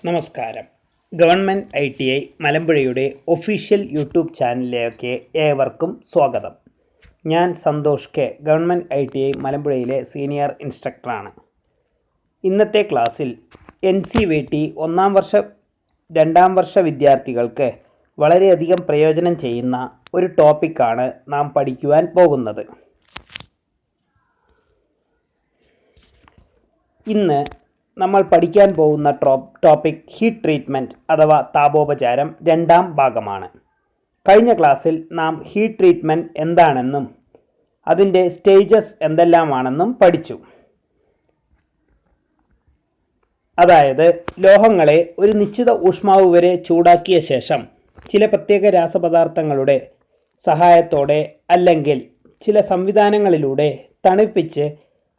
നമസ്കാരം. Government ITI മലമ്പുഴയുടെ official YouTube ചാനലിലേക്ക് ഏവർക്കും സ്വാഗതം. ഞാൻ സന്തോഷ് കെ, ഗവൺമെൻറ് ITI മലമ്പുഴയിലെ സീനിയർ ഇൻസ്ട്രക്ടറാണ്. ഇന്നത്തെ ക്ലാസ്സിൽ NCVT ഒന്നാം വർഷ രണ്ടാം വർഷ വിദ്യാർത്ഥികൾക്ക് വളരെയധികം പ്രയോജനം ചെയ്യുന്ന ഒരു ടോപ്പിക്കാണ് നാം പഠിക്കുവാൻ പോകുന്നത്. ഇന്ന് നമ്മൾ പഠിക്കാൻ പോകുന്ന ടോപ്പിക് ഹീറ്റ് ട്രീറ്റ്മെൻറ്റ് അഥവാ താപോപചാരം രണ്ടാം ഭാഗമാണ്. കഴിഞ്ഞ ക്ലാസ്സിൽ നാം ഹീറ്റ് ട്രീറ്റ്മെൻറ്റ് എന്താണെന്നും അതിൻ്റെ സ്റ്റേജസ് എന്തെല്ലാമാണെന്നും പഠിച്ചു. അതായത് ലോഹങ്ങളെ ഒരു നിശ്ചിത ഊഷ്മാവ് വരെ ചൂടാക്കിയ ശേഷം ചില പ്രത്യേക രാസപദാർത്ഥങ്ങളുടെ സഹായത്തോടെ അല്ലെങ്കിൽ ചില സംവിധാനങ്ങളിലൂടെ തണുപ്പിച്ച്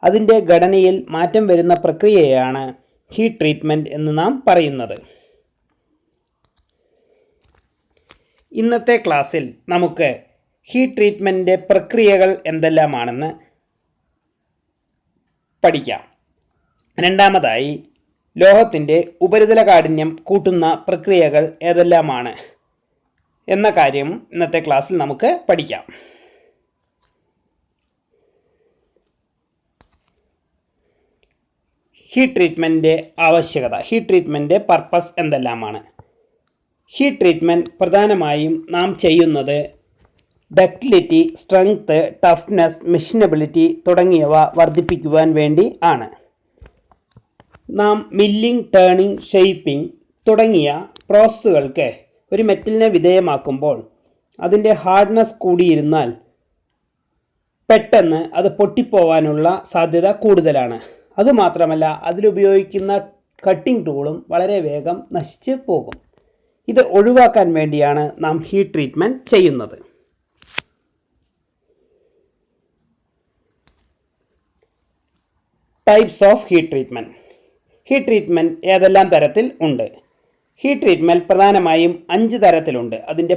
അതിൻ്റെ ഘടനയിൽ മാറ്റം വരുന്ന പ്രക്രിയയാണ് ഹീറ്റ് ട്രീറ്റ്മെൻറ്റ് എന്ന് നാം പറയുന്നത്. ഇന്നത്തെ ക്ലാസ്സിൽ നമുക്ക് ഹീറ്റ് ട്രീറ്റ്മെൻറ്റിൻ്റെ പ്രക്രിയകൾ എന്തെല്ലാമാണെന്ന് പഠിക്കാം. രണ്ടാമതായി ലോഹത്തിൻ്റെ ഉപരിതല കാഠിന്യം കൂട്ടുന്ന പ്രക്രിയകൾ ഏതെല്ലാമാണ് എന്ന കാര്യം ഇന്നത്തെ ക്ലാസ്സിൽ നമുക്ക് പഠിക്കാം. ഹീറ്റ് ട്രീറ്റ്മെൻറ്റിൻ്റെ ആവശ്യകത, ഹീറ്റ് ട്രീറ്റ്മെൻറ്റിൻ്റെ പർപ്പസ് എന്തെല്ലാമാണ്? ഹീറ്റ് ട്രീറ്റ്മെൻറ്റ് പ്രധാനമായും നാം ചെയ്യുന്നത് ഡക്റ്റിലിറ്റി, സ്ട്രെങ്ത്, ടഫ്നെസ്, മെഷീനബിലിറ്റി തുടങ്ങിയവ വർദ്ധിപ്പിക്കുവാൻ വേണ്ടി ആണ്. നാം മില്ലിംഗ്, ടേണിംഗ്, ഷേപ്പിംഗ് തുടങ്ങിയ പ്രോസസ്സുകൾക്ക് ഒരു മെറ്റലിനെ വിധേയമാക്കുമ്പോൾ അതിൻ്റെ ഹാർഡ്നെസ് കൂടിയിരുന്നാൽ പെട്ടെന്ന് അത് പൊട്ടിപ്പോവാനുള്ള സാധ്യത കൂടുതലാണ്. അതുമാത്രമല്ല, അതിലുപയോഗിക്കുന്ന കട്ടിംഗ് ടൂളും വളരെ വേഗം നശിച്ച് പോകും. ഇത് ഒഴിവാക്കാൻ വേണ്ടിയാണ് നാം ഹീറ്റ് ട്രീറ്റ്മെൻറ്റ് ചെയ്യുന്നത്. Types of heat treatment. Heat treatment ഏതെല്ലാം തരത്തിൽ ഉണ്ട്? ഹീറ്റ് ട്രീറ്റ്മെൻറ്റ് പ്രധാനമായും 5 തരത്തിലുണ്ട്. അതിൻ്റെ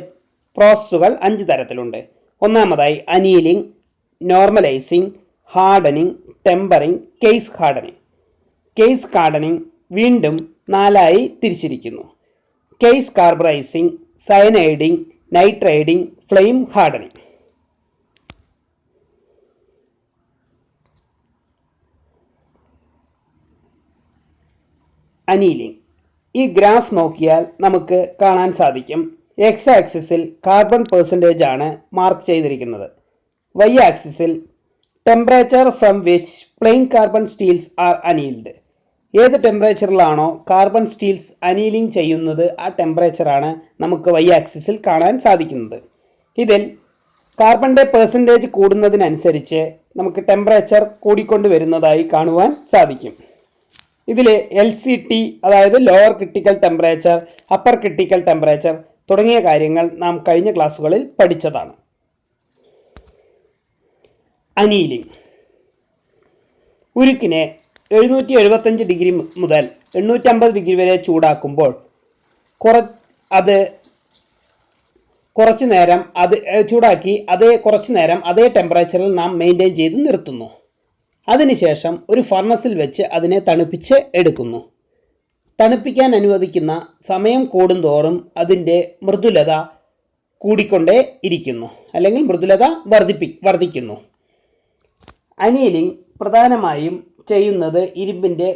പ്രോസസ്സുകൾ 5 തരത്തിലുണ്ട്. ഒന്നാമതായി annealing, normalising, hardening, tempering, case hardening. Case hardening വീണ്ടും 4ആയി തിരിച്ചിരിക്കുന്നു. Case carburising, cyaniding, nitriding, flame hardening. Annealing. ഈ ഗ്രാഫ് നോക്കിയാൽ നമുക്ക് കാണാൻ സാധിക്കും. എക്സ് ആക്സിസിൽ കാർബൺ പെർസെൻറ്റേജ് ആണ് മാർക്ക് ചെയ്തിരിക്കുന്നത്. വൈ ആക്സിസിൽ temperature from which plain carbon steels are annealed. ഏത് ടെമ്പറേച്ചറിലാണോ കാർബൺ സ്റ്റീൽസ് അനീലിംഗ് ചെയ്യുന്നത് ആ ടെമ്പറേച്ചറാണ് നമുക്ക് വൈ ആക്സിസിൽ കാണാൻ സാധിക്കുന്നത്. ഇതിൽ കാർബണിൻ്റെ പെർസെൻറ്റേജ് കൂടുന്നതിനനുസരിച്ച് നമുക്ക് ടെമ്പറേച്ചർ കൂടിക്കൊണ്ട് വരുന്നതായി കാണുവാൻ സാധിക്കും. ഇതിൽ LCT അതായത് lower critical temperature, upper critical temperature തുടങ്ങിയ കാര്യങ്ങൾ നാം കഴിഞ്ഞ ക്ലാസ്സുകളിൽ പഠിച്ചതാണ്. അനീലിംഗ്. ഉരുക്കിനെ 775 ഡിഗ്രി മുതൽ 850 ഡിഗ്രി വരെ ചൂടാക്കുമ്പോൾ കുറച്ച് നേരം ചൂടാക്കി കുറച്ച് നേരം അതേ ടെമ്പറേച്ചറിൽ നാം മെയിൻറ്റെയിൻ ചെയ്ത് നിർത്തുന്നു. അതിനുശേഷം ഒരു ഫർണസിൽ വെച്ച് അതിനെ തണുപ്പിച്ച് എടുക്കുന്നു. തണുപ്പിക്കാൻ അനുവദിക്കുന്ന സമയം കൂടുന്തോറും അതിൻ്റെ മൃദുലത കൂടിക്കൊണ്ടേ ഇരിക്കുന്നു, അല്ലെങ്കിൽ മൃദുലത വർദ്ധിക്കുന്നു. അനീലിംഗ് പ്രധാനമായും ചെയ്യുന്നത് ഇരുമ്പിൻ്റെ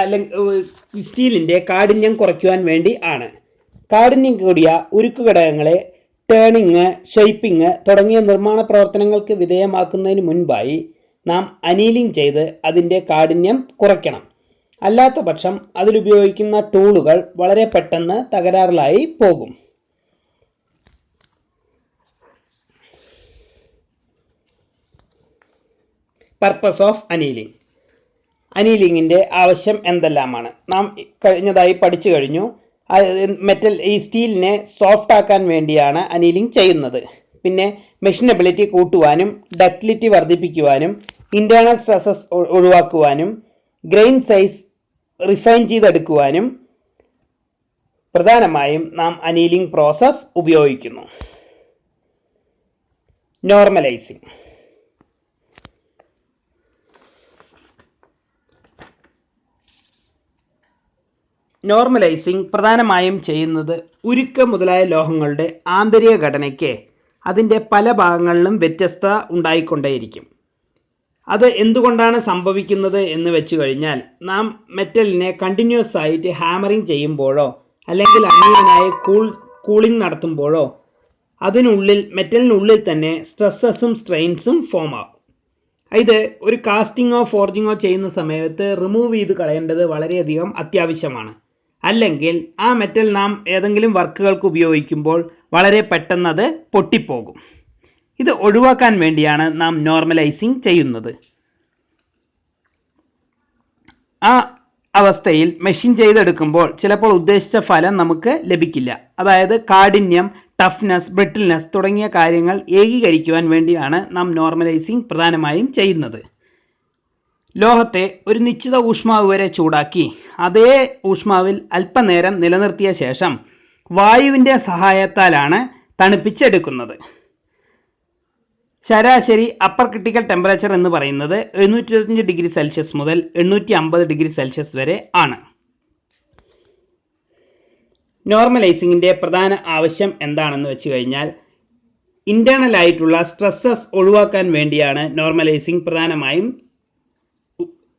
അല്ലെങ്കിൽ സ്റ്റീലിൻ്റെ കാഠിന്യം കുറയ്ക്കുവാൻ വേണ്ടി ആണ്. കാഠിന്യം കൂടിയ ഉരുക്ക് ഘടകങ്ങളെ ടേണിങ്, ഷേപ്പിംഗ് തുടങ്ങിയ നിർമ്മാണ പ്രവർത്തനങ്ങൾക്ക് വിധേയമാക്കുന്നതിന് മുൻപായി നാം അനീലിംഗ് ചെയ്ത് അതിൻ്റെ കാഠിന്യം കുറയ്ക്കണം. അല്ലാത്ത പക്ഷം അതിലുപയോഗിക്കുന്ന ടൂളുകൾ വളരെ പെട്ടെന്ന് തകരാറിലായി പോകും. Purpose of annealing. അനീലിങ്ങിൻ്റെ ആവശ്യം എന്തെല്ലാമാണ്? നാം കഴിഞ്ഞതായി പഠിച്ചു കഴിഞ്ഞു. ഈ സ്റ്റീലിനെ സോഫ്റ്റ് ആക്കാൻ വേണ്ടിയാണ് അനീലിംഗ് ചെയ്യുന്നത്. പിന്നെ മെഷീനബിലിറ്റി കൂട്ടുവാനും ഡക്റ്റിലിറ്റി വർദ്ധിപ്പിക്കുവാനും ഇൻറ്റേർണൽ സ്ട്രെസ്സസ് ഒഴിവാക്കുവാനും ഗ്രെയിൻ സൈസ് റിഫൈൻ ചെയ്തെടുക്കുവാനും പ്രധാനമായും നാം അനീലിംഗ് പ്രോസസ്സ് ഉപയോഗിക്കുന്നു. നോർമലൈസിംഗ്. നോർമലൈസിംഗ് പ്രധാനമായും ചെയ്യുന്നത് ഉരുക്ക് മുതലായ ലോഹങ്ങളുടെ ആന്തരിക ഘടനയ്ക്ക് അതിൻ്റെ പല ഭാഗങ്ങളിലും വ്യത്യസ്തത ഉണ്ടായിക്കൊണ്ടേയിരിക്കും. അത് എന്തുകൊണ്ടാണ് സംഭവിക്കുന്നത് എന്ന് വെച്ച് കഴിഞ്ഞാൽ, നാം മെറ്റലിനെ കണ്ടിന്യൂസ് ആയിട്ട് ഹാമറിങ് ചെയ്യുമ്പോഴോ അല്ലെങ്കിൽ അൺഈവനായ കൂളിംഗ് നടത്തുമ്പോഴോ മെറ്റലിനുള്ളിൽ തന്നെ സ്ട്രെസ്സസും സ്ട്രെയിൻസും ഫോം ആകും. ഇത് ഒരു കാസ്റ്റിങ്ങോ ഫോർജിങ്ങോ ചെയ്യുന്ന സമയത്ത് റിമൂവ് ചെയ്ത് കളയേണ്ടത് വളരെയധികം അത്യാവശ്യമാണ്. അല്ലെങ്കിൽ ആ മെറ്റൽ നാം ഏതെങ്കിലും വർക്കുകൾക്ക് ഉപയോഗിക്കുമ്പോൾ വളരെ പെട്ടെന്ന് അത് പൊട്ടിപ്പോകും. ഇത് ഒഴിവാക്കാൻ വേണ്ടിയാണ് നാം നോർമലൈസിങ് ചെയ്യുന്നത്. ആ അവസ്ഥയിൽ മെഷീൻ ചെയ്തെടുക്കുമ്പോൾ ചിലപ്പോൾ ഉദ്ദേശിച്ച ഫലം നമുക്ക് ലഭിക്കില്ല. അതായത് കാഠിന്യം, ടഫ്നെസ്, ബ്രിട്ടിൽനെസ് തുടങ്ങിയ കാര്യങ്ങൾ ഏകീകരിക്കുവാൻ വേണ്ടിയാണ് നാം നോർമലൈസിങ് പ്രധാനമായും ചെയ്യുന്നത്. ലോഹത്തെ ഒരു നിശ്ചിത ഊഷ്മാവ് വരെ ചൂടാക്കി അതേ ഊഷ്മാവിൽ അല്പനേരം നിലനിർത്തിയ ശേഷം വായുവിൻ്റെ സഹായത്താലാണ് തണുപ്പിച്ചെടുക്കുന്നത്. ശരാശരി അപ്പർ ക്രിട്ടിക്കൽ ടെമ്പറേച്ചർ എന്ന് പറയുന്നത് 725 ഡിഗ്രി സെൽഷ്യസ് മുതൽ 850 ഡിഗ്രി സെൽഷ്യസ് വരെ ആണ്. നോർമലൈസിങ്ങിൻ്റെ പ്രധാന ആവശ്യം എന്താണെന്ന് വെച്ച് കഴിഞ്ഞാൽ, ഇൻറ്റേർണൽ ആയിട്ടുള്ള സ്ട്രെസ്സസ് ഒഴിവാക്കാൻ വേണ്ടിയാണ് നോർമലൈസിങ് പ്രധാനമായും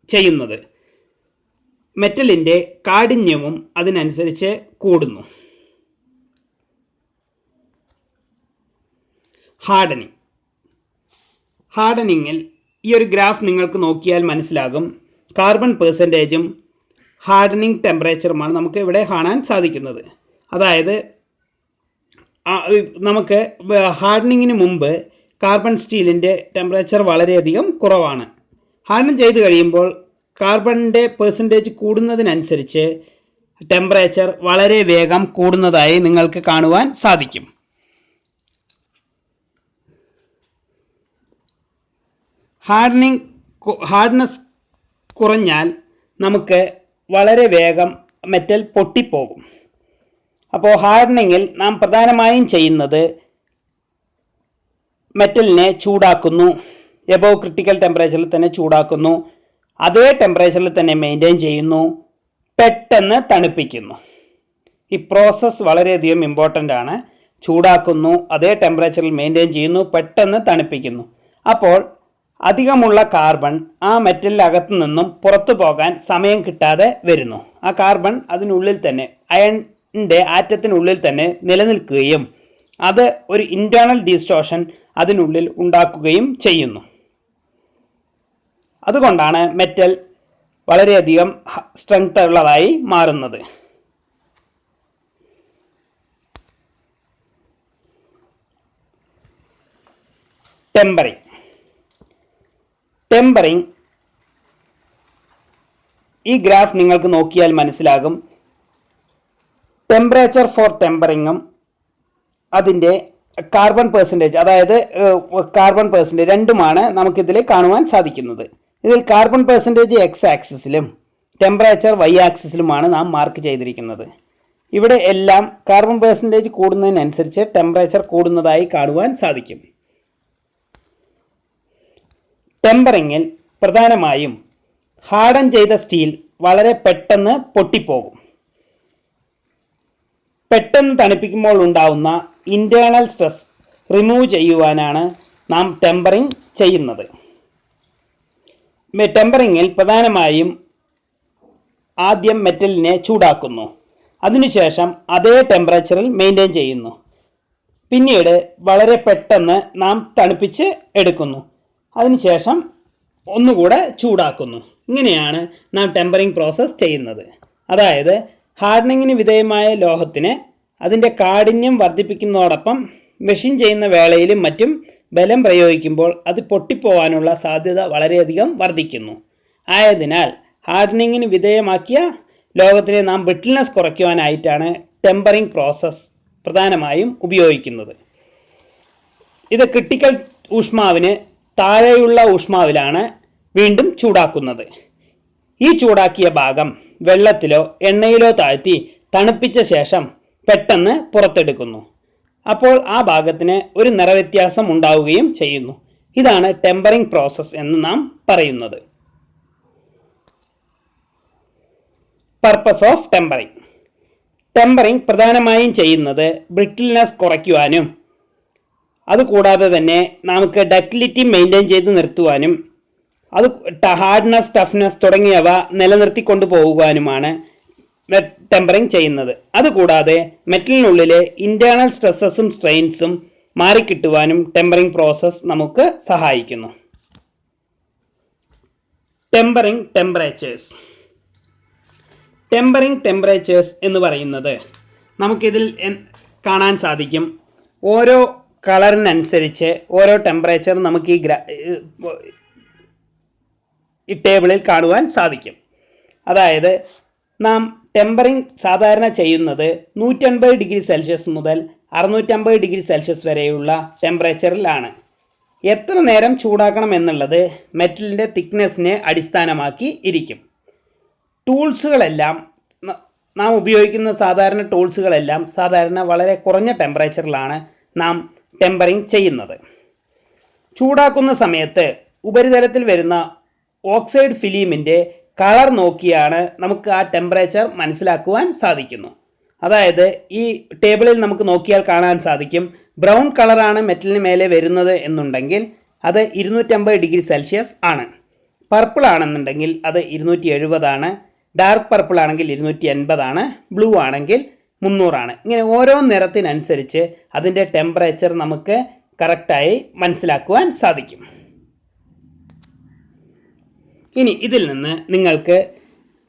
ചെയ്യുന്നത്. മെറ്റലിൻ്റെ കാഠിന്യവും അതിനനുസരിച്ച് കൂടുന്നു. ഹാർഡനിങ്ങിൽ ഈ ഒരു ഗ്രാഫ് നിങ്ങൾക്ക് നോക്കിയാൽ മനസ്സിലാകും. കാർബൺ പെർസെൻറ്റേജും ഹാർഡനിങ് ടെമ്പറേച്ചറുമാണ് നമുക്ക് ഇവിടെ കാണാൻ സാധിക്കുന്നത്. അതായത് നമുക്ക് ഹാർഡനിങ്ങിന് മുമ്പ് കാർബൺ സ്റ്റീലിൻ്റെ ടെമ്പറേച്ചർ വളരെയധികം കുറവാണ്. ഹാർഡൻ ചെയ്ത് കഴിയുമ്പോൾ കാർബണിൻ്റെ പെർസെൻറ്റേജ് കൂടുന്നതിനനുസരിച്ച് ടെമ്പറേച്ചർ വളരെ വേഗം കൂടുന്നതായി നിങ്ങൾക്ക് കാണുവാൻ സാധിക്കും. ഹാർഡ്നെസ് കുറഞ്ഞാൽ നമുക്ക് വളരെ വേഗം മെറ്റൽ പൊട്ടിപ്പോകും. അപ്പോൾ ഹാർഡനിങ്ങിൽ നാം പ്രധാനമായും ചെയ്യുന്നത് മെറ്റലിനെ ചൂടാക്കുന്നു. എബോവ് ക്രിട്ടിക്കൽ ടെമ്പറേച്ചറിൽ തന്നെ ചൂടാക്കുന്നു, അതേ ടെമ്പറേച്ചറിൽ തന്നെ മെയിൻറ്റെയിൻ ചെയ്യുന്നു, പെട്ടെന്ന് തണുപ്പിക്കുന്നു. ഈ പ്രോസസ്സ് വളരെയധികം ഇമ്പോർട്ടൻ്റ് ആണ്. ചൂടാക്കുന്നു, അതേ ടെമ്പറേച്ചറിൽ മെയിൻറ്റെയിൻ ചെയ്യുന്നു, പെട്ടെന്ന് തണുപ്പിക്കുന്നു. അപ്പോൾ അധികമുള്ള കാർബൺ ആ മെറ്റലിനകത്തു നിന്നും പുറത്തു പോകാൻ സമയം കിട്ടാതെ വരുന്നു. ആ കാർബൺ അതിനുള്ളിൽ തന്നെ, അയണിൻ്റെ ആറ്റത്തിനുള്ളിൽ തന്നെ നിലനിൽക്കുകയും അത് ഒരു ഇൻറ്റേർണൽ ഡിസ്റ്റോർഷൻ അതിനുള്ളിൽ ഉണ്ടാക്കുകയും ചെയ്യുന്നു. അതുകൊണ്ടാണ് മെറ്റൽ വളരെയധികം സ്ട്രെങ്ത് ഉള്ളതായി മാറുന്നത്. ടെമ്പറിങ് ഈ ഗ്രാഫ് നിങ്ങൾക്ക് നോക്കിയാൽ മനസ്സിലാകും. ടെമ്പറേച്ചർ ഫോർ ടെമ്പറിങ്ങും അതിൻ്റെ കാർബൺ പെർസെൻറ്റേജ്, അതായത് കാർബൺ പെർസെൻറ്റേജ് രണ്ടുമാണ് നമുക്കിതിൽ കാണുവാൻ സാധിക്കുന്നത്. ഇതിൽ കാർബൺ പെർസെൻറ്റേജ് എക്സ് ആക്സിസിലും ടെമ്പറേച്ചർ വൈ ആക്സിസിലുമാണ് നാം മാർക്ക് ചെയ്തിരിക്കുന്നത്. ഇവിടെ എല്ലാം കാർബൺ പെർസെൻറ്റേജ് കൂടുന്നതിനനുസരിച്ച് ടെമ്പറേച്ചർ കൂടുന്നതായി കാണുവാൻ സാധിക്കും. ടെമ്പറിങ്ങിൽ പ്രധാനമായും ഹാർഡൻ ചെയ്ത സ്റ്റീൽ വളരെ പെട്ടെന്ന് പൊട്ടിപ്പോകും. പെട്ടെന്ന് തണുപ്പിക്കുമ്പോൾ ഉണ്ടാവുന്ന ഇൻറ്റേർണൽ സ്ട്രെസ് റിമൂവ് ചെയ്യുവാനാണ് നാം ടെമ്പറിങ് ചെയ്യുന്നത്. ടെമ്പറിങ്ങിൽ പ്രധാനമായും ആദ്യം മെറ്റലിനെ ചൂടാക്കുന്നു, അതിനുശേഷം അതേ ടെമ്പറേച്ചറിൽ മെയിൻറ്റെയിൻ ചെയ്യുന്നു, പിന്നീട് വളരെ പെട്ടെന്ന് നാം തണുപ്പിച്ച് എടുക്കുന്നു, അതിനുശേഷം ഒന്നുകൂടെ ചൂടാക്കുന്നു. ഇങ്ങനെയാണ് നാം ടെമ്പറിങ് പ്രോസസ്സ് ചെയ്യുന്നത്. അതായത് ഹാർഡനിങ്ങിന് വിധേയമായ ലോഹത്തിന് അതിൻ്റെ കാഠിന്യം വർദ്ധിപ്പിക്കുന്നതോടൊപ്പം മെഷീൻ ചെയ്യുന്ന വേളയിലും മറ്റും ബലം പ്രയോഗിക്കുമ്പോൾ അത് പൊട്ടിപ്പോവാനുള്ള സാധ്യത വളരെയധികം വർദ്ധിക്കുന്നു. ആയതിനാൽ ഹാർഡനിങ്ങിന് വിധേയമാക്കിയ ലോഹത്തിനെ നാം ബ്രിട്ടിൽനെസ് കുറയ്ക്കുവാനായിട്ടാണ് ടെമ്പറിങ് പ്രോസസ്സ് പ്രധാനമായും ഉപയോഗിക്കുന്നത്. ഇത് ക്രിട്ടിക്കൽ ഊഷ്മാവിന് താഴെയുള്ള ഊഷ്മാവിലാണ് വീണ്ടും ചൂടാക്കുന്നത്. ഈ ചൂടാക്കിയ ഭാഗം വെള്ളത്തിലോ എണ്ണയിലോ താഴ്ത്തി തണുപ്പിച്ച ശേഷം പെട്ടെന്ന് പുറത്തെടുക്കുന്നു. അപ്പോൾ ആ ഭാഗത്തിന് ഒരു നിറവ്യത്യാസം ഉണ്ടാവുകയും ചെയ്യുന്നു. ഇതാണ് ടെമ്പറിങ് പ്രോസസ്സ് എന്ന് നാം പറയുന്നത്. Purpose of tempering. ടെമ്പറിംഗ് പ്രധാനമായും ചെയ്യുന്നത് ബ്രിട്ടിൽനെസ് കുറയ്ക്കുവാനും അതുകൂടാതെ തന്നെ നമുക്ക് ഡക്റ്റിലിറ്റി മെയിൻറ്റെയിൻ ചെയ്ത് നിർത്തുവാനും അത് ഹാർഡ്നെസ്, ടഫ്നെസ് തുടങ്ങിയവ നിലനിർത്തിക്കൊണ്ടു പോകുവാനുമാണ് ടെമ്പറിംഗ് ചെയ്യുന്നത്. അതുകൂടാതെ മെറ്റലിനുള്ളിലെ ഇൻറ്റേർണൽ സ്ട്രെസ്സസും സ്ട്രെയിൻസും മാറിക്കിട്ടുവാനും ടെമ്പറിംഗ് പ്രോസസ്സ് നമുക്ക് സഹായിക്കുന്നു. Tempering temperatures. ടെമ്പറിംഗ് ടെമ്പറേച്ചേഴ്സ് എന്ന് പറയുന്നത് നമുക്കിതിൽ കാണാൻ സാധിക്കും. ഓരോ കളറിനനുസരിച്ച് ഓരോ ടെമ്പറേച്ചർ നമുക്ക് ഈ ടേബിളിൽ കാണുവാൻ സാധിക്കും. അതായത് നാം ടെമ്പറിംഗ് സാധാരണ ചെയ്യുന്നത് 150 ഡിഗ്രി സെൽഷ്യസ് മുതൽ 650 ഡിഗ്രി സെൽഷ്യസ് വരെയുള്ള ടെമ്പറേച്ചറിലാണ്. എത്ര നേരം ചൂടാക്കണം എന്നുള്ളത് മെറ്റലിൻ്റെ തിക്നെസ്സിനെ അടിസ്ഥാനമാക്കി ഇരിക്കും. ടൂൾസുകളെല്ലാം നാം ഉപയോഗിക്കുന്ന സാധാരണ ടൂൾസുകളെല്ലാം സാധാരണ വളരെ കുറഞ്ഞ ടെമ്പറേച്ചറിലാണ് നാം ടെമ്പറിംഗ് ചെയ്യുന്നത്. ചൂടാക്കുന്ന സമയത്ത് ഉപരിതലത്തിൽ വരുന്ന ഓക്സൈഡ് ഫിലിമിൻ്റെ കളർ നോക്കിയാണ് നമുക്ക് ആ ടെമ്പറേച്ചർ മനസ്സിലാക്കുവാൻ സാധിക്കുന്നു. അതായത് ഈ ടേബിളിൽ നമുക്ക് നോക്കിയാൽ കാണാൻ സാധിക്കും, ബ്രൗൺ കളറാണ് മെറ്റലിന് മേലെ വരുന്നത് എന്നുണ്ടെങ്കിൽ അത് 250 ഡിഗ്രി സെൽഷ്യസ് ആണ്. പർപ്പിൾ ആണെന്നുണ്ടെങ്കിൽ അത് 270 ആണ്. ഡാർക്ക് പർപ്പിൾ ആണെങ്കിൽ 280 ആണ്. ബ്ലൂ ആണെങ്കിൽ 300 ആണ്. ഇങ്ങനെ ഓരോ നിറത്തിനനുസരിച്ച് അതിൻ്റെ ടെമ്പറേച്ചർ നമുക്ക് കറക്റ്റായി മനസ്സിലാക്കുവാൻ സാധിക്കും. ഇനി ഇതിൽ നിന്ന് നിങ്ങൾക്ക്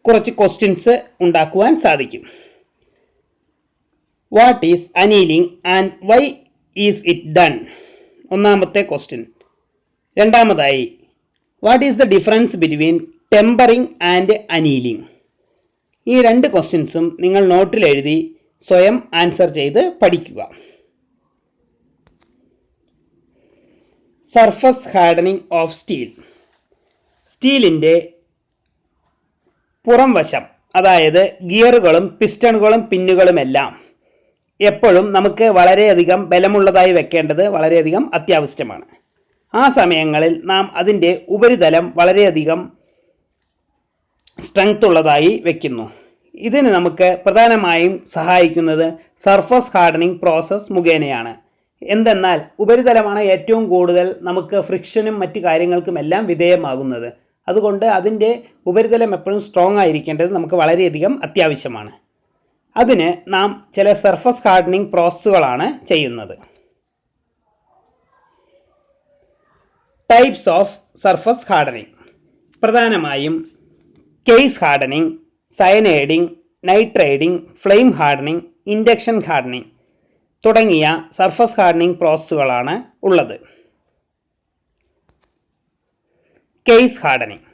കുറച്ച് ക്വസ്റ്റ്യൻസ് ഉണ്ടാക്കുവാൻ സാധിക്കും. What is annealing and why is it done? ഒന്നാമത്തെ ക്വസ്റ്റ്യൻ. രണ്ടാമതായി, what is the difference between tempering and annealing? ഈ രണ്ട് ക്വസ്റ്റ്യൻസും നിങ്ങൾ നോട്ടിൽ എഴുതി സ്വയം ആൻസർ ചെയ്ത് പഠിക്കുക. Surface hardening of steel. സ്റ്റീലിൻ്റെ പുറം വശം, അതായത് ഗിയറുകളും പിസ്റ്റണുകളും പിന്നുകളുമെല്ലാം എപ്പോഴും നമുക്ക് വളരെയധികം ബലമുള്ളതായി വെക്കേണ്ടത് വളരെയധികം അത്യാവശ്യമാണ്. ആ സമയങ്ങളിൽ നാം അതിൻ്റെ ഉപരിതലം വളരെയധികം സ്ട്രെങ്ത് ഉള്ളതായി വെക്കുന്നു. ഇതിന് നമുക്ക് പ്രധാനമായും സഹായിക്കുന്നത് സർഫസ് ഹാർഡനിങ് പ്രോസസ്സ് മുഖേനയാണ്. എന്തെന്നാൽ ഉപരിതലമാണ് ഏറ്റവും കൂടുതൽ നമുക്ക് ഫ്രിക്ഷനും മറ്റു കാര്യങ്ങൾക്കുമെല്ലാം വിധേയമാകുന്നത്. അതുകൊണ്ട് അതിൻ്റെ ഉപരിതലം എപ്പോഴും സ്ട്രോങ് ആയിരിക്കേണ്ടത് നമുക്ക് വളരെയധികം അത്യാവശ്യമാണ്. അതിന് നാം ചില സർഫസ് ഹാർഡനിങ് പ്രോസസ്സുകളാണ് ചെയ്യുന്നത്. Types of surface hardening. പ്രധാനമായും case hardening, cyaniding, nitriding, flame hardening, induction hardening തുടങ്ങിയ സർഫസ് ഹാർഡനിങ് പ്രോസസ്സുകളാണ് ഉള്ളത്. Case hardening.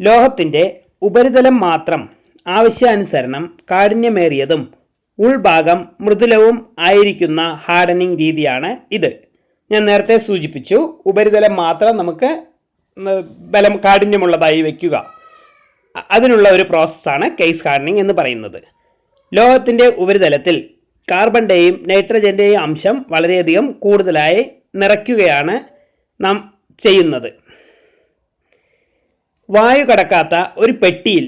ലോഹത്തിൻ്റെ ഉപരിതലം മാത്രം ആവശ്യാനുസരണം കാഠിന്യമേറിയതും ഉൾഭാഗം മൃദുലവും ആയിരിക്കുന്ന ഹാർഡനിങ് രീതിയാണ് ഇത്. ഞാൻ നേരത്തെ സൂചിപ്പിച്ചു, ഉപരിതലം മാത്രം നമുക്ക് കാഠിന്യമുള്ളതായി വയ്ക്കുക. അതിനുള്ള ഒരു പ്രോസസ്സാണ് കേസ് ഹാർഡനിങ് എന്ന് പറയുന്നത്. ലോഹത്തിൻ്റെ ഉപരിതലത്തിൽ കാർബണിൻ്റെയും നൈട്രജൻ്റെയും അംശം വളരെയധികം കൂടുതലായി നിറയ്ക്കുകയാണ് നാം ചെയ്യുന്നത്. വായു കടക്കാത്ത ഒരു പെട്ടിയിൽ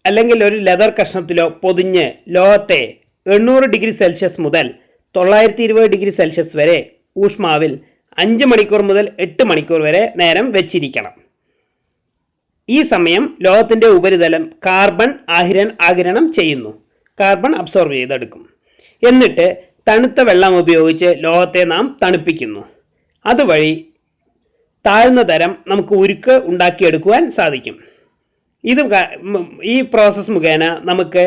അല്ലെങ്കിൽ ഒരു ലെതർ കഷ്ണത്തിലോ പൊതിഞ്ഞ് ലോഹത്തെ 800 ഡിഗ്രി സെൽഷ്യസ് മുതൽ 920 ഡിഗ്രി സെൽഷ്യസ് വരെ ഊഷ്മാവിൽ 5 മണിക്കൂർ മുതൽ 8 മണിക്കൂർ വരെ നേരം വെച്ചിരിക്കണം. ഈ സമയം ലോഹത്തിൻ്റെ ഉപരിതലം കാർബൺ ആഗിരണം ചെയ്യുന്നു. കാർബൺ അബ്സോർബ് ചെയ്തെടുക്കും. എന്നിട്ട് തണുത്ത വെള്ളം ഉപയോഗിച്ച് ലോഹത്തെ നാം തണുപ്പിക്കുന്നു. അതുവഴി താഴ്ന്ന തരം നമുക്ക് ഉരുക്ക് ഉണ്ടാക്കിയെടുക്കുവാൻ സാധിക്കും. ഈ പ്രോസസ്സ് മുഖേന നമുക്ക്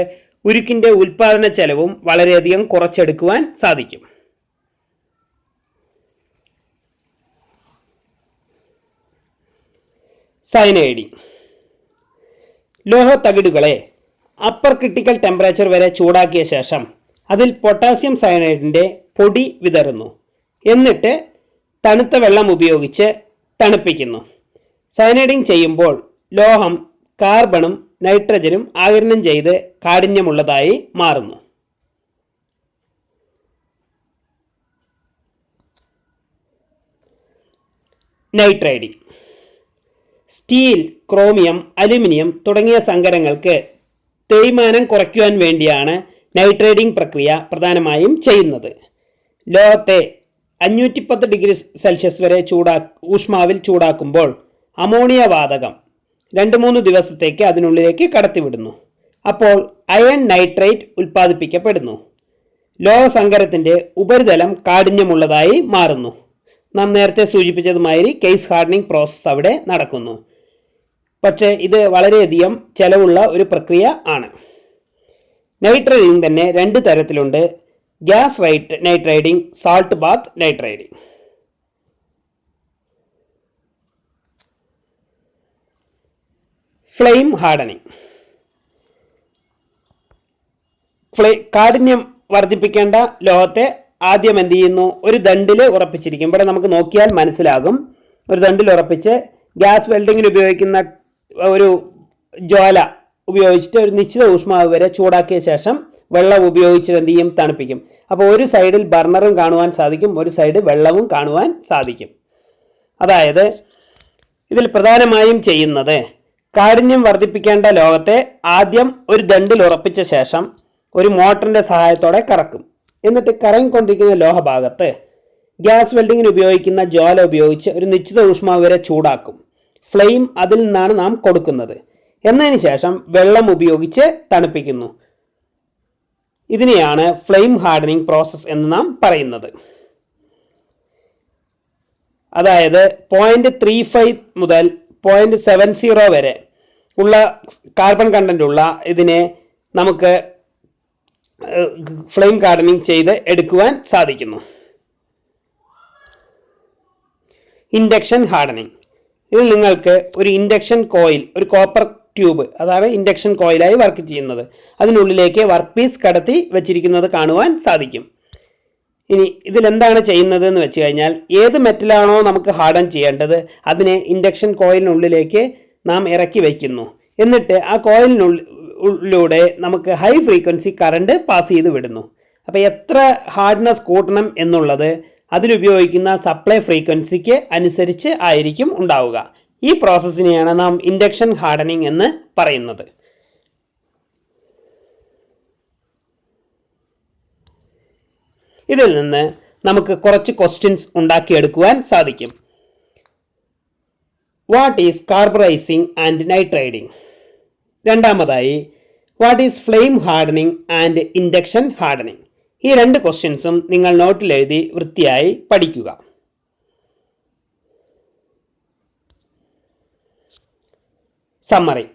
ഉരുക്കിൻ്റെ ഉൽപ്പാദന ചെലവും വളരെയധികം കുറച്ചെടുക്കുവാൻ സാധിക്കും. സയനൈഡിങ്. ലോഹത്തകിടുകളെ അപ്പർ ക്രിട്ടിക്കൽ ടെമ്പറേച്ചർ വരെ ചൂടാക്കിയ ശേഷം അതിൽ പൊട്ടാസ്യം സയനൈഡിൻ്റെ പൊടി വിതറുന്നു. എന്നിട്ട് തണുത്ത വെള്ളം ഉപയോഗിച്ച് തണുപ്പിക്കുന്നു. സയനൈഡിങ് ചെയ്യുമ്പോൾ ലോഹം കാർബണും നൈട്രജനും ആഗിരണം ചെയ്ത് കാഠിന്യമുള്ളതായി മാറുന്നു. നൈട്രൈഡിങ്. സ്റ്റീൽ, ക്രോമിയം, അലുമിനിയം തുടങ്ങിയ സങ്കരങ്ങൾക്ക് തേയ്മാനം കുറയ്ക്കുവാൻ വേണ്ടിയാണ് നൈട്രേറ്റിംഗ് പ്രക്രിയ പ്രധാനമായും ചെയ്യുന്നത്. ലോഹത്തെ 510 ഡിഗ്രി സെൽഷ്യസ് വരെ ഊഷ്മാവിൽ ചൂടാക്കുമ്പോൾ അമോണിയ വാതകം 2-3 ദിവസത്തേക്ക് അതിനുള്ളിലേക്ക് കടത്തിവിടുന്നു. അപ്പോൾ അയൺ നൈട്രേറ്റ് ഉൽപ്പാദിപ്പിക്കപ്പെടുന്നു. ലോഹസങ്കരത്തിൻ്റെ ഉപരിതലം കാഠിന്യമുള്ളതായി മാറുന്നു. നാം നേരത്തെ സൂചിപ്പിച്ചതുമാതിരി കേസ് ഹാർഡനിങ് പ്രോസസ്സ് അവിടെ നടക്കുന്നു. പക്ഷേ ഇത് വളരെയധികം ചെലവുള്ള ഒരു പ്രക്രിയ ആണ്. നൈട്രേറ്റിംഗ് തന്നെ 2 തരത്തിലുണ്ട്: gas nitrating, salt bath nitrating. Flame hardening. കാഠിന്യം വർദ്ധിപ്പിക്കേണ്ട ലോഹത്തെ ആദ്യം എന്ത് ചെയ്യുന്നു? ഒരു ദണ്ടിൽ ഉറപ്പിച്ചിരിക്കും. ഇവിടെ നമുക്ക് നോക്കിയാൽ മനസ്സിലാകും. ഒരു ദണ്ടിൽ ഉറപ്പിച്ച് ഗ്യാസ് വെൽഡിങ്ങിന് ഉപയോഗിക്കുന്ന ഒരു ജ്വാല ഉപയോഗിച്ചിട്ട് ഒരു നിശ്ചിത ഊഷ്മാവ് വരെ ചൂടാക്കിയ ശേഷം വെള്ളം ഉപയോഗിച്ചിട്ട് എന്ത് ചെയ്യും? തണുപ്പിക്കും. അപ്പോൾ ഒരു സൈഡിൽ ബർണറും കാണുവാൻ സാധിക്കും, ഒരു സൈഡ് വെള്ളവും കാണുവാൻ സാധിക്കും. അതായത് ഇതിൽ പ്രധാനമായും ചെയ്യുന്നത് കാഠിന്യം വർദ്ധിപ്പിക്കേണ്ട ലോഹത്തെ ആദ്യം ഒരു ദണ്ടിൽ ഉറപ്പിച്ച ശേഷം ഒരു മോട്ടറിൻ്റെ സഹായത്തോടെ കറക്കും. എന്നിട്ട് കറങ്ങിക്കൊണ്ടിരിക്കുന്ന ലോഹഭാഗത്ത് ഗ്യാസ് വെൽഡിങ്ങിന് ഉപയോഗിക്കുന്ന ജ്വാല ഉപയോഗിച്ച് ഒരു നിശ്ചിത ഊഷ്മാവ് വരെ ചൂടാക്കും. ഫ്ലെയിം അതിൽ നിന്നാണ് നാം കൊടുക്കുന്നത്. എന്നതിന് ശേഷം വെള്ളം ഉപയോഗിച്ച് തണുപ്പിക്കുന്നു. ഇതിനെയാണ് ഫ്ലെയിം ഹാർഡനിങ് പ്രോസസ്സ് എന്ന് നാം പറയുന്നത്. അതായത് 0.35 മുതൽ 0.70 വരെ ഉള്ള കാർബൺ കണ്ടന്റ് ഉള്ള ഇതിനെ നമുക്ക് ഫ്ലെയിം ഹാർഡനിങ് ചെയ്ത് എടുക്കുവാൻ സാധിക്കുന്നു. Induction hardening. ഇതിൽ നിങ്ങൾക്ക് ഒരു ഇൻഡക്ഷൻ കോയിൽ, ഒരു കോപ്പർ ട്യൂബ്, അതാണ് ഇൻഡക്ഷൻ കോയിലായി വർക്ക് ചെയ്യുന്നത്. അതിനുള്ളിലേക്ക് വർക്ക് പീസ് കടത്തി വെച്ചിരിക്കുന്നത് കാണുവാൻ സാധിക്കും. ഇനി ഇതിലെന്താണ് ചെയ്യുന്നത് എന്ന് വെച്ച് കഴിഞ്ഞാൽ, ഏത് മെറ്റലാണോ നമുക്ക് ഹാർഡൻ ചെയ്യേണ്ടത് അതിനെ ഇൻഡക്ഷൻ കോയിലിനുള്ളിലേക്ക് നാം ഇറക്കി വയ്ക്കുന്നു. എന്നിട്ട് ആ കോയിലിനുള്ളിലൂടെ നമുക്ക് ഹൈ ഫ്രീക്വൻസി കറണ്ട് പാസ് ചെയ്ത് വിടുന്നു. അപ്പോൾ എത്ര ഹാർഡ്നെസ് കൂട്ടണം എന്നുള്ളത് അതിലുപയോഗിക്കുന്ന സപ്ലൈ ഫ്രീക്വൻസിക്ക് അനുസരിച്ച് ആയിരിക്കും ഉണ്ടാവുക. ഈ പ്രോസസ്സിനെയാണ് നാം ഇൻഡക്ഷൻ ഹാർഡനിങ് എന്ന് പറയുന്നത്. ഇതിൽ നിന്ന് നമുക്ക് കുറച്ച് ക്വസ്റ്റ്യൻസ് ഉണ്ടാക്കിയെടുക്കുവാൻ സാധിക്കും. What is carburising and nitriding? രണ്ടാമതായി, what is flame hardening and induction hardening? ഈ 2 ക്വസ്റ്റ്യൻസും നിങ്ങൾ നോട്ടിൽ എഴുതി വൃത്തിയായി പഠിക്കുക. സമ്മറി.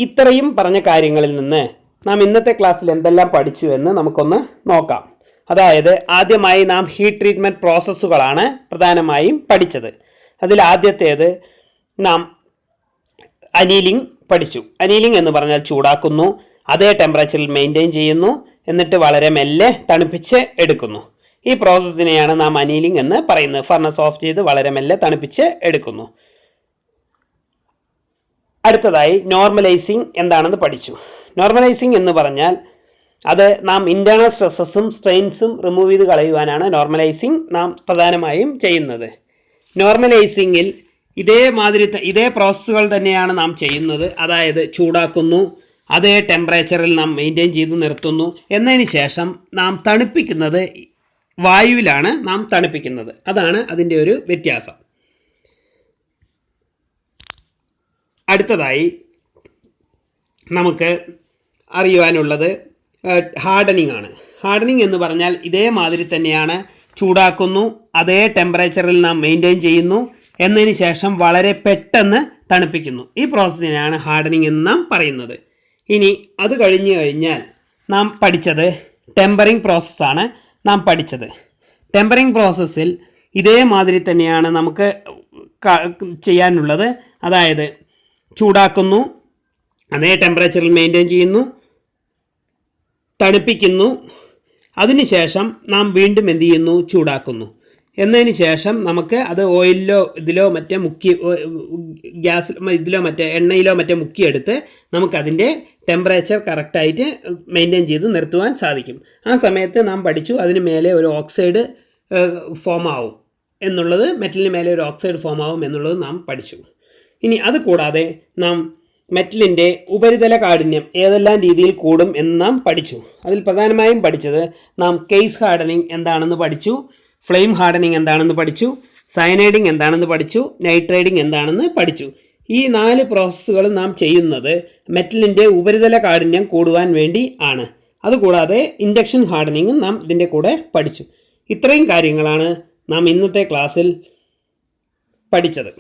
ഇത്രയും പറഞ്ഞ കാര്യങ്ങളിൽ നിന്ന് നാം ഇന്നത്തെ ക്ലാസ്സിൽ എന്തെല്ലാം പഠിച്ചു എന്ന് നമുക്കൊന്ന് നോക്കാം. അതായത് ആദ്യമായി നാം ഹീറ്റ് ട്രീറ്റ്മെൻറ്റ് പ്രോസസ്സുകളാണ് പ്രധാനമായും പഠിച്ചത്. അതിൽ ആദ്യത്തേത് നാം അനീലിംഗ് പഠിച്ചു. അനീലിംഗ് എന്ന് പറഞ്ഞാൽ ചൂടാക്കുന്നു, അതേ ടെമ്പറേച്ചറിൽ മെയിൻറ്റെയിൻ ചെയ്യുന്നു, എന്നിട്ട് വളരെ മെല്ലെ തണുപ്പിച്ച് എടുക്കുന്നു. ഈ പ്രോസസ്സിനെയാണ് നാം അനീലിംഗ് എന്ന് പറയുന്നത്. ഫർണസ് ഓഫ് ചെയ്ത് വളരെ മെല്ലെ തണുപ്പിച്ച് എടുക്കുന്നു. അടുത്തതായി നോർമലൈസിങ് എന്താണെന്ന് പഠിച്ചു. നോർമലൈസിങ് എന്ന് പറഞ്ഞാൽ അത് നാം ഇൻറ്റേർണൽ സ്ട്രെസ്സസും സ്ട്രെയിൻസും റിമൂവ് ചെയ്ത് കളയുവാനാണ് നോർമലൈസിങ് നാം പ്രധാനമായും ചെയ്യുന്നത്. നോർമലൈസിങ്ങിൽ ഇതേ പ്രോസസ്സുകൾ തന്നെയാണ് നാം ചെയ്യുന്നത്. അതായത് ചൂടാക്കുന്നു, അതേ ടെമ്പറേച്ചറിൽ നാം മെയിൻറ്റെയിൻ ചെയ്ത് നിർത്തുന്നു. എന്നതിന് ശേഷം നാം തണുപ്പിക്കുന്നത് വായുവിലാണ് നാം തണുപ്പിക്കുന്നത്. അതാണ് അതിൻ്റെ ഒരു വ്യത്യാസം. അടുത്തതായി നമുക്ക് അറിയുവാനുള്ളത് ഹാർഡനിങ് ആണ്. ഹാർഡനിങ് എന്ന് പറഞ്ഞാൽ ഇതേമാതിരി തന്നെയാണ്. ചൂടാക്കുന്നു, അതേ ടെമ്പറേച്ചറിൽ നാം മെയിൻറ്റെയിൻ ചെയ്യുന്നു, എന്നതിന് ശേഷം വളരെ പെട്ടെന്ന് തണുപ്പിക്കുന്നു. ഈ പ്രോസസ്സിനെയാണ് ഹാർഡനിങ് എന്ന് നാം പറയുന്നത്. ഇനി അത് കഴിഞ്ഞാൽ നാം പഠിച്ചത് ടെമ്പറിങ് പ്രോസസ്സാണ് നാം പഠിച്ചത്. ടെമ്പറിങ് പ്രോസസ്സിൽ ഇതേമാതിരി തന്നെയാണ് നമുക്ക് ചെയ്യാനുള്ളത്. അതായത് ചൂടാക്കുന്നു, അതേ ടെമ്പറേച്ചറിൽ മെയിൻറ്റെയിൻ ചെയ്യുന്നു, തണുപ്പിക്കുന്നു, അതിനുശേഷം നാം വീണ്ടും എന്ത് ചെയ്യുന്നു? ചൂടാക്കുന്നു. എന്നതിന് ശേഷം നമുക്ക് അത് ഓയിലിലോ ഇതിലോ മറ്റേ എണ്ണയിലോ മറ്റേ മുക്കിയെടുത്ത് നമുക്കതിൻ്റെ ടെമ്പറേച്ചർ കറക്റ്റായിട്ട് മെയിൻറ്റെയിൻ ചെയ്ത് നിർത്തുവാൻ സാധിക്കും. ആ സമയത്ത് നാം പഠിച്ചു അതിന് മേലെ ഒരു ഓക്സൈഡ് ഫോം ആവും എന്നുള്ളത്, മെറ്റലിന് മേലെ ഒരു ഓക്സൈഡ് ഫോം ആവും എന്നുള്ളത് നാം പഠിച്ചു. ഇനി അതുകൂടാതെ നാം മെറ്റലിൻ്റെ ഉപരിതല കാഠിന്യം ഏതെല്ലാം രീതിയിൽ കൂടും എന്ന് നാം പഠിച്ചു. അതിൽ പ്രധാനമായും പഠിച്ചത് നാം കേസ് ഹാർഡനിങ് എന്താണെന്ന് പഠിച്ചു, ഫ്ലെയിം ഹാർഡനിങ് എന്താണെന്ന് പഠിച്ചു, സയനൈഡിങ് എന്താണെന്ന് പഠിച്ചു, നൈട്രൈഡിങ് എന്താണെന്ന് പഠിച്ചു. ഈ 4 പ്രോസസ്സുകളും നാം ചെയ്യുന്നത് മെറ്റലിൻ്റെ ഉപരിതല കാഠിന്യം കൂടുവാൻ വേണ്ടി ആണ്. അതുകൂടാതെ ഇൻഡക്ഷൻ ഹാർഡനിങ്ങും നാം ഇതിൻ്റെ കൂടെ പഠിച്ചു. ഇത്രയും കാര്യങ്ങളാണ് നാം ഇന്നത്തെ ക്ലാസ്സിൽ പഠിച്ചത്.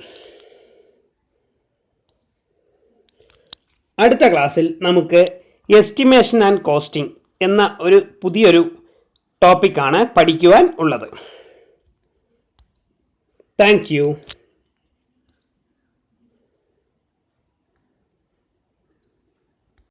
അടുത്ത ക്ലാസ്സിൽ നമുക്ക് എസ്റ്റിമേഷൻ ആൻഡ് കോസ്റ്റിംഗ് എന്ന ഒരു പുതിയൊരു ടോപ്പിക്കാണ് പഠിക്കുവാൻ ഉള്ളത്. Thank you.